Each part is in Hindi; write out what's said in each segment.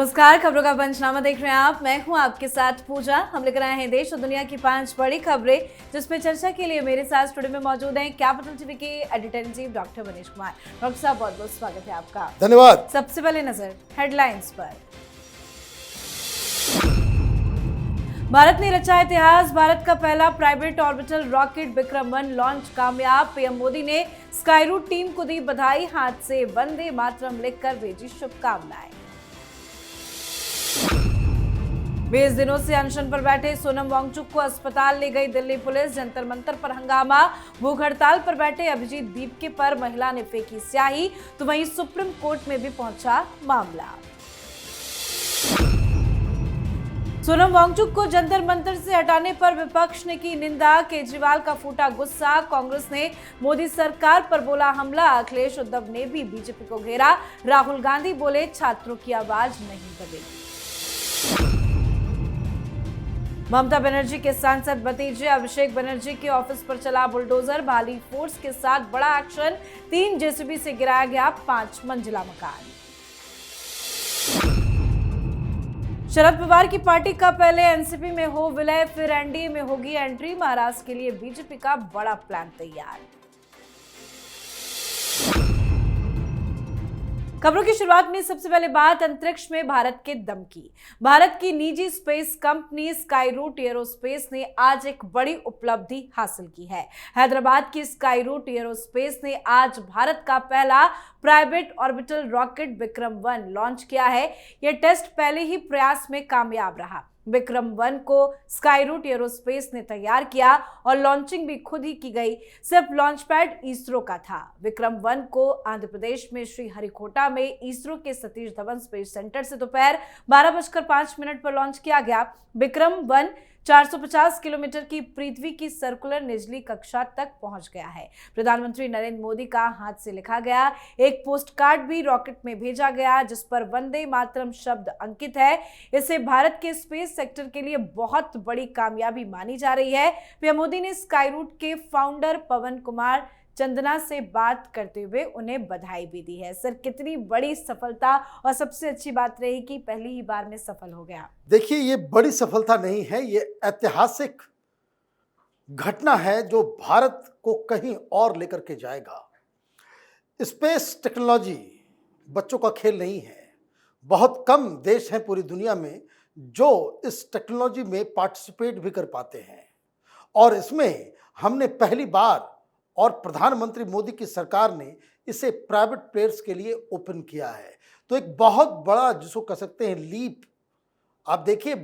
नमस्कार, खबरों का पंचनामा देख रहे हैं आप। मैं हूं आपके साथ पूजा। हम लेकर आए हैं देश और दुनिया की 5 बड़ी खबरें, जिसमें चर्चा के लिए मेरे साथ स्टूडियो में मौजूद हैं कैपिटल टीवी के editor in chief doctor Manish Kumar. Doctor साहब, बहुत बहुत स्वागत है आपका। धन्यवाद। सबसे पहले नजर हेडलाइंस पर। भारत ने रचा इतिहास, भारत का पहला प्राइवेट ऑर्बिटल रॉकेट विक्रम-1 लॉन्च कामयाब। पीएम मोदी ने स्काईरूट टीम को दी बधाई, हाथ से वंदे मातरम लिखकर भेजी शुभकामनाएं। 20 दिनों से अनशन पर बैठे सोनम वांगचुक को अस्पताल ले गई दिल्ली पुलिस। जंतर मंतर पर हंगामा, भूख हड़ताल पर बैठे अभिजीत दीपके पर महिला ने फेंकी स्याही, तो वहीं सुप्रीम कोर्ट में भी पहुंचा मामला। सोनम वांगचुक को जंतर मंतर से हटाने पर विपक्ष ने की निंदा, केजरीवाल का फूटा गुस्सा। कांग्रेस ने मोदी सरकार पर बोला हमला, अखिलेश उद्धव ने भी बीजेपी को घेरा। राहुल गांधी बोले छात्रों की आवाज नहीं दबेगी। ममता बनर्जी के सांसद भतीजे अभिषेक बनर्जी के ऑफिस पर चला बुलडोजर, भारी फोर्स के साथ बड़ा एक्शन। 3 जेसीबी से गिराया गया 5 मंजिला मकान। शरद पवार की पार्टी का पहले एनसीपी में हो विलय, फिर एनडीए में होगी एंट्री। महाराष्ट्र के लिए बीजेपी का बड़ा प्लान तैयार। खबरों की शुरुआत में सबसे पहले बात अंतरिक्ष में भारत के दम की। भारत की निजी स्पेस कंपनी स्काईरूट एरोस्पेस ने आज एक बड़ी उपलब्धि हासिल की है। हैदराबाद की स्काईरूट एरोस्पेस ने आज भारत का पहला प्राइवेट ऑर्बिटल रॉकेट विक्रम-1 लॉन्च किया है। यह टेस्ट पहले ही प्रयास में कामयाब रहा। विक्रम-1 को स्काईरूट एरोस्पेस ने तैयार किया और लॉन्चिंग भी खुद ही की गई। सिर्फ लॉन्च पैड इसरो का था। विक्रम-1 को आंध्र प्रदेश में श्रीहरिकोटा में इसरो के सतीश धवन स्पेस सेंटर से दोपहर 12:05 पर लॉन्च किया गया। विक्रम-1 450 किलोमीटर की पृथ्वी की सर्कुलर निचली कक्षा तक पहुंच गया है। प्रधानमंत्री नरेंद्र मोदी का हाथ से लिखा गया एक पोस्ट कार्ड भी रॉकेट में भेजा गया, जिस पर वंदे मातरम शब्द अंकित है। इसे भारत के स्पेस सेक्टर के लिए बहुत बड़ी कामयाबी मानी जा रही है। पीएम मोदी ने स्काईरूट के फाउंडर पवन कुमार चंदना से बात करते हुए उन्हें बधाई भी दी है। सर, कितनी बड़ी सफलता, और सबसे अच्छी बात रही कि पहली ही बार में सफल हो गया। देखिए, ये बड़ी सफलता नहीं है, ये ऐतिहासिक घटना है जो भारत को कहीं और लेकर के जाएगा। स्पेस टेक्नोलॉजी बच्चों का खेल नहीं है। बहुत कम देश हैं पूरी दुनिया में जो इस टेक्नोलॉजी में पार्टिसिपेट भी कर पाते हैं, और इसमें हमने पहली बार, और प्रधानमंत्री मोदी की सरकार ने इसे प्राइवेट प्लेयर्स के लिए ओपन किया है। तो एक बहुत बड़ा, जिसको कह सकते हैं, लीप। आप देखिए,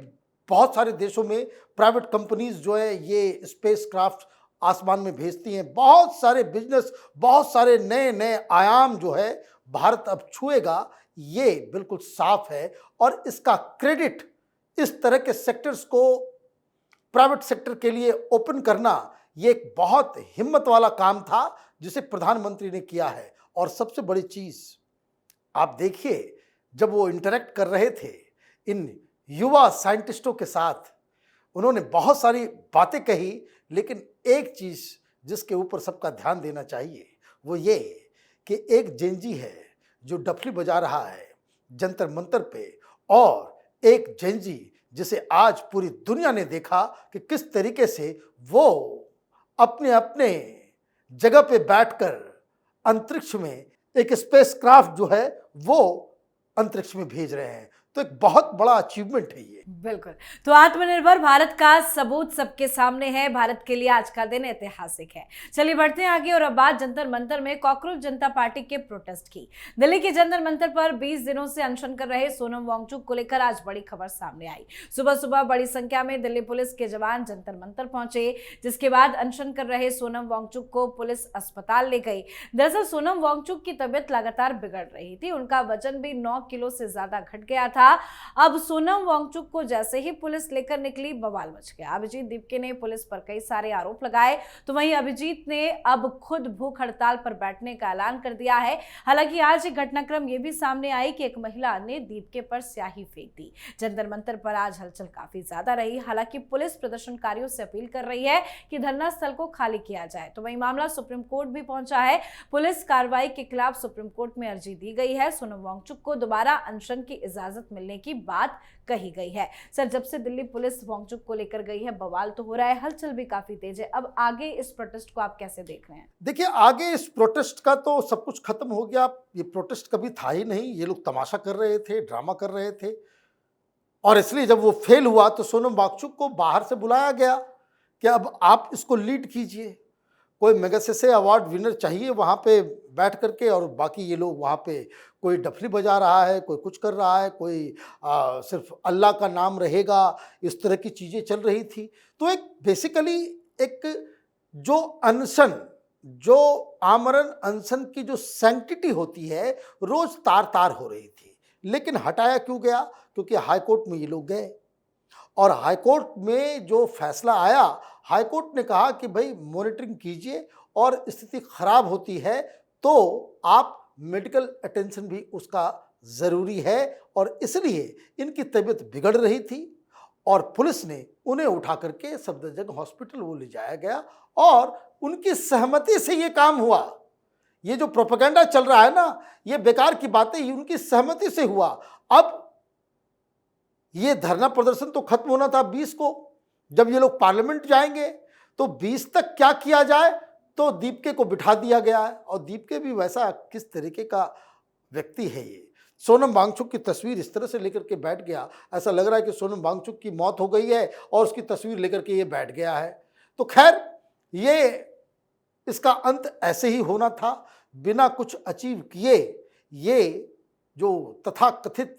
बहुत सारे देशों में प्राइवेट कंपनीज जो है ये स्पेस क्राफ्ट आसमान में भेजती हैं। बहुत सारे बिजनेस, बहुत सारे नए नए आयाम जो है भारत अब छुएगा, ये बिल्कुल साफ है। और इसका क्रेडिट इस तरह के सेक्टर्स को प्राइवेट सेक्टर के लिए ओपन करना, ये एक बहुत हिम्मत वाला काम था जिसे प्रधानमंत्री ने किया है। और सबसे बड़ी चीज आप देखिए, जब वो इंटरेक्ट कर रहे थे इन युवा साइंटिस्टों के साथ, उन्होंने बहुत सारी बातें कही, लेकिन एक चीज जिसके ऊपर सबका ध्यान देना चाहिए वो ये कि एक जेनजी है जो डफली बजा रहा है जंतर मंतर पे, और एक जेनजी जिसे आज पूरी दुनिया ने देखा कि किस तरीके से वो अपने अपने जगह पे बैठकर अंतरिक्ष में एक स्पेसक्राफ्ट जो है वो अंतरिक्ष में भेज रहे हैं। तो एक बहुत बड़ा अचीवमेंट है ये। बिल्कुल। तो आत्मनिर्भर भारत का सबूत सबके सामने है। भारत के लिए आज का दिन ऐतिहासिक है। चलिए बढ़ते हैं आगे, और अब बात जंतर मंतर में कॉकरोच जनता पार्टी के प्रोटेस्ट की। दिल्ली के जंतर मंतर पर 20 दिनों से अनशन कर रहे सोनम वांगचुक को लेकर आज बड़ी खबर सामने आई। सुबह सुबह बड़ी संख्या में दिल्ली पुलिस के जवान जंतर मंतर पहुंचे, जिसके बाद अनशन कर रहे सोनम वांगचुक को पुलिस अस्पताल ले गई। दरअसल सोनम वांगचुक की तबीयत लगातार बिगड़ रही थी। उनका वजन भी 9 किलो से ज्यादा घट गया था। अब सोनम वांगचुक को जैसे ही पुलिस लेकर निकली, बवाल मच गया। अभिजीत दीपके ने पुलिस पर कई सारे आरोप लगाए, तो वहीं अभिजीत ने अब खुद भूख हड़ताल पर बैठने का ऐलान कर दिया है। हालांकि आज एक घटनाक्रम ये भी सामने आई कि एक महिला ने दीपके पर स्याही फेंक दी। जंतर मंतर पर आज हलचल काफी ज्यादा रही। हालांकि पुलिस प्रदर्शनकारियों से अपील कर रही है कि धरना स्थल को खाली किया जाए। तो वहीं मामला सुप्रीम कोर्ट भी पहुंचा है। पुलिस कार्रवाई के खिलाफ सुप्रीम कोर्ट में अर्जी दी गई है। सोनम वांगचुक को दोबारा अनशन की इजाजत मिलने की बात कही गई है। सर, जब से दिल्ली पुलिस वांगचुक को लेकर गई है, बवाल तो हो रहा है, हलचल भी काफी तेज है। अब आगे इस प्रोटेस्ट को आप कैसे देख रहे हैं? देखिए, आगे इस प्रोटेस्ट का तो सब कुछ खत्म हो गया। ये प्रोटेस्ट कभी था ही नहीं। ये लोग तमाशा कर रहे थे, ड्रामा कर रहे थे, और इसलिए जब वो फेल हुआ तो सोनम वांगचुक को बाहर से बुलाया गया कि अब आप इसको लीड कीजिए। कोई मेगासेसे अवार्ड विनर चाहिए वहाँ पे बैठ करके, और बाकी ये लोग वहाँ पे कोई डफली बजा रहा है, कोई कुछ कर रहा है, कोई सिर्फ अल्लाह का नाम रहेगा, इस तरह की चीज़ें चल रही थी। तो एक बेसिकली एक जो अनशन, जो आमरण अनशन की जो सैंक्टिटी होती है, रोज तार तार हो रही थी। लेकिन हटाया क्यों गया? क्योंकि हाई कोर्ट में ये लोग गए, और हाई कोर्ट में जो फैसला आया, हाई कोर्ट ने कहा कि भाई मॉनिटरिंग कीजिए, और स्थिति खराब होती है तो आप मेडिकल अटेंशन भी उसका ज़रूरी है। और इसलिए इनकी तबीयत बिगड़ रही थी, और पुलिस ने उन्हें उठा करके सफदरजंग हॉस्पिटल वो ले जाया गया, और उनकी सहमति से ये काम हुआ। ये जो प्रोपेगेंडा चल रहा है ना, ये बेकार की बातें, उनकी सहमति से हुआ। अब ये धरना प्रदर्शन तो खत्म होना था 20 को। जब ये लोग पार्लियामेंट जाएंगे तो 20 तक क्या किया जाए, तो दीपके को बिठा दिया गया है। और दीपके भी वैसा किस तरीके का व्यक्ति है ये। सोनम वांगचुक की तस्वीर इस तरह से लेकर के बैठ गया, ऐसा लग रहा है कि सोनम वांगचुक की मौत हो गई है और उसकी तस्वीर लेकर के ये बैठ गया है। तो खैर, ये इसका अंत ऐसे ही होना था, बिना कुछ अचीव किए। ये जो तथाकथित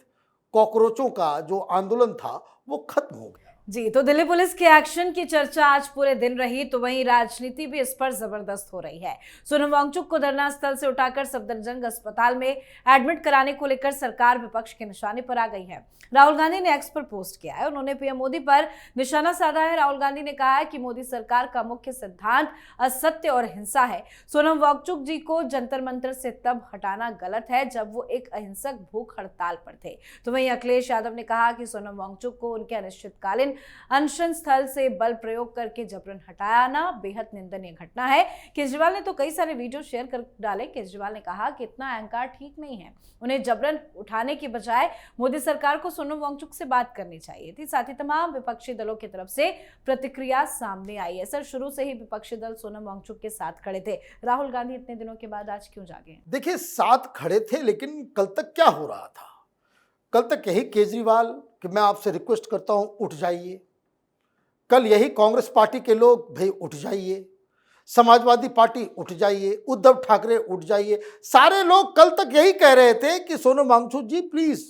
कॉकरोचों का जो आंदोलन था वो खत्म हो गया। जी, तो दिल्ली पुलिस के एक्शन की चर्चा आज पूरे दिन रही, तो वहीं राजनीति भी इस पर जबरदस्त हो रही है। सोनम वांगचुक को धरना स्थल से उठाकर सफदरजंग अस्पताल में एडमिट कराने को लेकर सरकार विपक्ष के निशाने पर आ गई है। राहुल गांधी ने एक्स पर पोस्ट किया है, उन्होंने पीएम मोदी पर निशाना साधा है। राहुल गांधी ने कहा है कि मोदी सरकार का मुख्य सिद्धांत असत्य और हिंसा है। सोनम वांगचुक जी को जंतर मंतर से तब हटाना गलत है जब वो एक अहिंसक भूख हड़ताल पर थे। तो वहीं अखिलेश यादव ने कहा कि सोनम वांगचुक को उनके अनिश्चितकालीन अनशन स्थल से बल प्रयोग करके जबरन हटाना बेहद निंदनीय घटना है। केजरीवाल ने तो कई सारे वीडियो शेयर कर डाले। केजरीवाल ने कहा कि इतना अहंकार ठीक नहीं है, उन्हें जबरन उठाने की बजाय मोदी सरकार को सोनम वांगचुक से बात करनी चाहिए थी। साथ ही तमाम विपक्षी दलों की तरफ से प्रतिक्रिया सामने आई है। सर, शुरू से ही विपक्षी दल सोनम वांगचुक के साथ खड़े थे। राहुल गांधी इतने दिनों के बाद आज क्यों जागे? देखिए, साथ खड़े थे, लेकिन कल तक क्या हो रहा था? कल तक यही केजरीवाल कि मैं आपसे रिक्वेस्ट करता हूं उठ जाइए, कल यही कांग्रेस पार्टी के लोग भाई उठ जाइए, समाजवादी पार्टी उठ जाइए, उद्धव ठाकरे उठ जाइए। सारे लोग कल तक यही कह रहे थे कि सोनम वांगचुक जी प्लीज,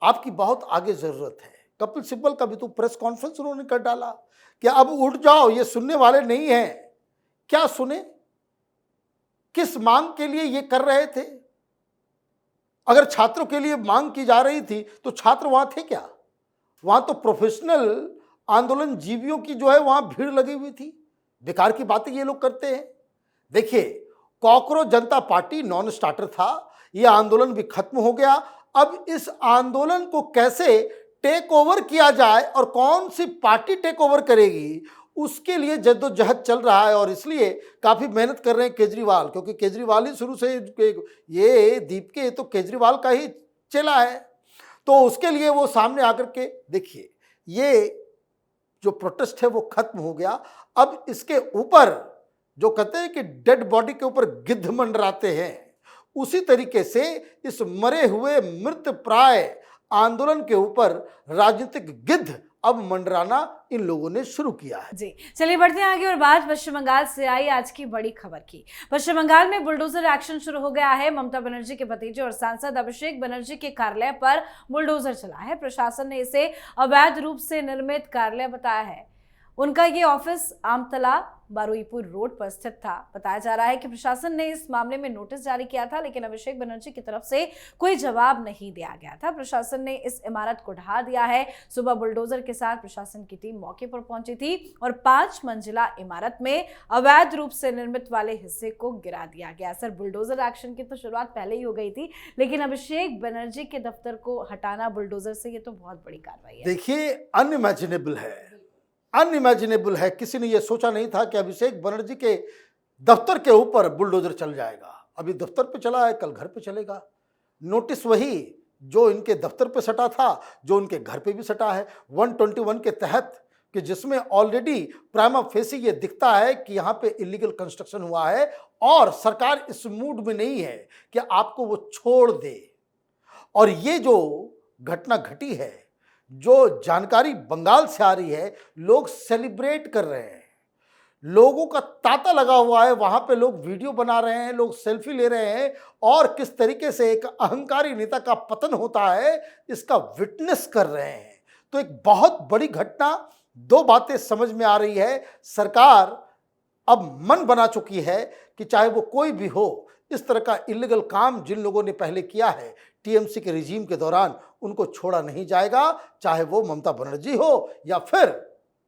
आपकी बहुत आगे जरूरत है। कपिल सिब्बल का भी तो प्रेस कॉन्फ्रेंस उन्होंने कर डाला कि अब उठ जाओ, ये सुनने वाले नहीं हैं। क्या सुने? किस मांग के लिए ये कर रहे थे? अगर छात्रों के लिए मांग की जा रही थी तो छात्र वहां थे क्या? वहां तो प्रोफेशनल आंदोलन जीवियों की जो है वहां भीड़ लगी हुई थी। बेकार की बातें ये लोग करते हैं। देखिए, कॉकरोच जनता पार्टी नॉन स्टार्टर था, यह आंदोलन भी खत्म हो गया। अब इस आंदोलन को कैसे टेक ओवर किया जाए और कौन सी पार्टी टेक ओवर करेगी, उसके लिए जद्दोजहद चल रहा है। और इसलिए काफी मेहनत कर रहे हैं केजरीवाल, क्योंकि केजरीवाल ही शुरू से ये दीपके तो केजरीवाल का ही चेला है। तो उसके लिए वो सामने आकर के देखिए, ये जो प्रोटेस्ट है वो खत्म हो गया। अब इसके ऊपर जो कहते हैं कि डेड बॉडी के ऊपर गिद्ध मंडराते हैं, उसी तरीके से इस मरे हुए मृत प्राय आंदोलन के ऊपर राजनीतिक गिद्ध अब मंडराना इन लोगों ने शुरू किया है। जी, चलिए बढ़ते हैं आगे और बात पश्चिम बंगाल से आई आज की बड़ी खबर की। पश्चिम बंगाल में बुलडोजर एक्शन शुरू हो गया है। ममता बनर्जी के भतीजे और सांसद अभिषेक बनर्जी के कार्यालय पर बुलडोजर चला है। प्रशासन ने इसे अवैध रूप से निर्मित कार्यालय बताया है। उनका ये ऑफिस आमतला बारुईपुर रोड पर स्थित था। बताया जा रहा है कि प्रशासन ने इस मामले में नोटिस जारी किया था, लेकिन अभिषेक बनर्जी की तरफ से कोई जवाब नहीं दिया गया था। प्रशासन ने इस इमारत को ढहा दिया है। सुबह बुलडोजर के साथ प्रशासन की टीम मौके पर पहुंची थी और 5 मंजिला इमारत में अवैध रूप से निर्मित वाले हिस्से को गिरा दिया गया। सर, बुलडोजर एक्शन की तो शुरुआत पहले ही हो गई थी, लेकिन अभिषेक बनर्जी के दफ्तर को हटाना बुलडोजर से, ये तो बहुत बड़ी कार्रवाई है। देखिए, अनइमेजिनेबल है। किसी ने यह सोचा नहीं था कि अभिषेक बनर्जी के दफ्तर के ऊपर बुलडोजर चल जाएगा। अभी दफ्तर पे चला है, कल घर पे चलेगा। नोटिस वही जो इनके दफ्तर पे सटा था, जो उनके घर पे भी सटा है, 121 के तहत, कि जिसमें ऑलरेडी प्राइमा फेसी ये दिखता है कि यहाँ पे इलीगल कंस्ट्रक्शन हुआ है और सरकार इस मूड में नहीं है कि आपको वो छोड़ दे। और ये जो घटना घटी है, जो जानकारी बंगाल से आ रही है, लोग सेलिब्रेट कर रहे हैं, लोगों का तांता लगा हुआ है, वहां पे लोग वीडियो बना रहे हैं, लोग सेल्फी ले रहे हैं और किस तरीके से एक अहंकारी नेता का पतन होता है इसका विटनेस कर रहे हैं। तो एक बहुत बड़ी घटना। 2 बातें समझ में आ रही है, सरकार अब मन बना चुकी है कि चाहे वो कोई भी हो, इस तरह का इलीगल काम जिन लोगों ने पहले किया है टीएमसी के रिजीम के दौरान, उनको छोड़ा नहीं जाएगा, चाहे वो ममता बनर्जी हो या फिर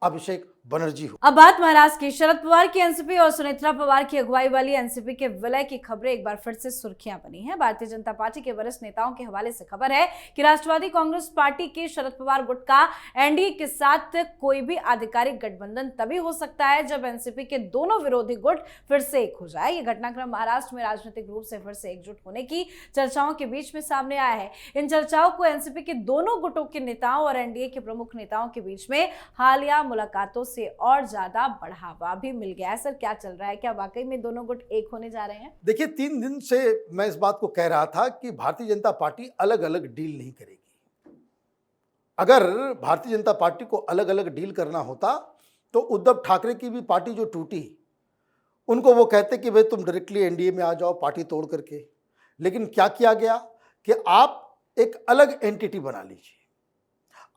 अभिषेक बनर्जी हो। अब बात महाराष्ट्र की। शरद पवार की एनसीपी और सुनेत्रा पवार की अगुवाई वाली एनसीपी के विलय की खबरें एक बार फिर से सुर्खियां बनी हैं। भारतीय जनता पार्टी के वरिष्ठ नेताओं के हवाले से खबर है कि राष्ट्रवादी कांग्रेस पार्टी के शरद पवार गुट का एनडीए के साथ कोई भी आधिकारिक गठबंधन तभी हो सकता है जब एनसीपी के दोनों विरोधी गुट फिर से एक हो जाए। ये घटनाक्रम महाराष्ट्र में राजनीतिक रूप से फिर से एकजुट होने की चर्चाओं के बीच में सामने आया है। इन चर्चाओं को एनसीपी के दोनों गुटों के नेताओं और एनडीए के प्रमुख नेताओं के बीच में हालिया मुलाकातों से और ज्यादा बढ़ावा भी मिल गया है। सर, क्या चल रहा है? क्या वाकई में दोनों गुट एक होने जा रहे हैं? देखिए, 3 दिन से मैं इस बात को कह रहा था कि भारतीय जनता पार्टी अलग अलग डील नहीं करेगी। अगर भारतीय जनता पार्टी को अलग अलग डील करना होता तो उद्धव ठाकरे की भी पार्टी जो टूटी, उनको वो कहते कि भाई तुम डायरेक्टली एनडीए में आ जाओ पार्टी तोड़ करके। लेकिन क्या किया गया कि आप एक अलग एंटिटी बना लीजिए।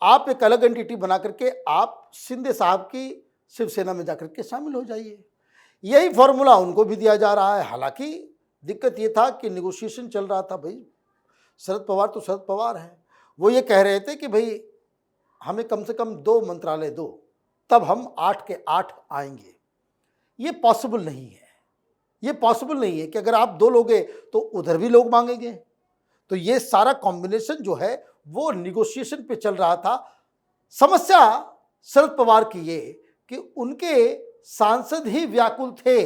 आप एक अलग एंटिटी बना करके आप शिंदे साहब की शिवसेना में जाकर के शामिल हो जाइए। यही फॉर्मूला उनको भी दिया जा रहा है। हालांकि दिक्कत ये था कि नेगोशिएशन चल रहा था। भाई, शरद पवार तो शरद पवार हैं, वो ये कह रहे थे कि भाई हमें कम से कम 2 मंत्रालय दो, तब हम 8 के 8 आएंगे। ये पॉसिबल नहीं है। ये पॉसिबल नहीं है कि अगर आप 2 लोगे तो उधर भी लोग मांगेंगे। तो ये सारा कॉम्बिनेशन जो है वो निगोशिएशन पे चल रहा था। समस्या शरद पवार की ये कि उनके सांसद ही व्याकुल थे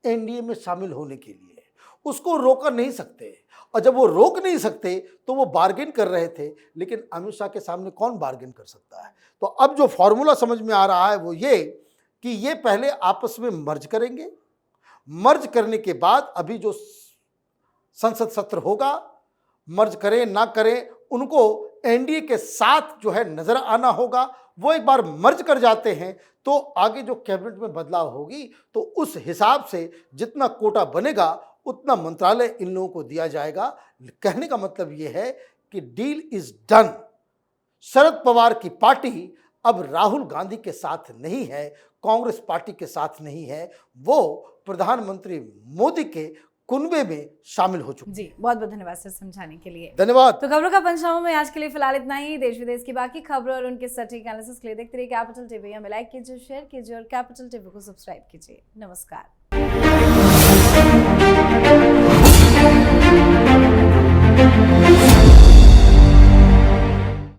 एनडीए में शामिल होने के लिए, उसको रोक नहीं सकते। और जब वो रोक नहीं सकते तो वो बार्गेन कर रहे थे, लेकिन अमित शाह के सामने कौन बार्गेन कर सकता है। तो अब जो फॉर्मूला समझ में आ रहा है वो ये कि ये पहले आपस में मर्ज करेंगे। मर्ज करने के बाद अभी जो संसद सत्र होगा, मर्ज करें ना करें, उनको एनडीए के साथ जो है नजर आना होगा। वो एक बार मर्ज कर जाते हैं तो आगे जो कैबिनेट में बदलाव होगी तो उस हिसाब से जितना कोटा बनेगा उतना मंत्रालय इन लोगों को दिया जाएगा। कहने का मतलब ये है कि deal is done. Sharad Pawar की पार्टी अब राहुल गांधी के साथ नहीं है, कांग्रेस पार्टी के साथ नहीं है, वो प्रधानमंत्री मोदी के कुनबे में शामिल हो चुके। जी, बहुत बहुत धन्यवाद सर समझाने के लिए। धन्यवाद। तो खबरों का पंचनामा में आज के लिए फिलहाल इतना ही। देश विदेश की बाकी खबरों और उनके सटीक एनालिसिस के लिए देखते रहिए कैपिटल टीवी। हमें लाइक कीजिए, शेयर कीजिए और कैपिटल टीवी को सब्सक्राइब कीजिए। नमस्कार।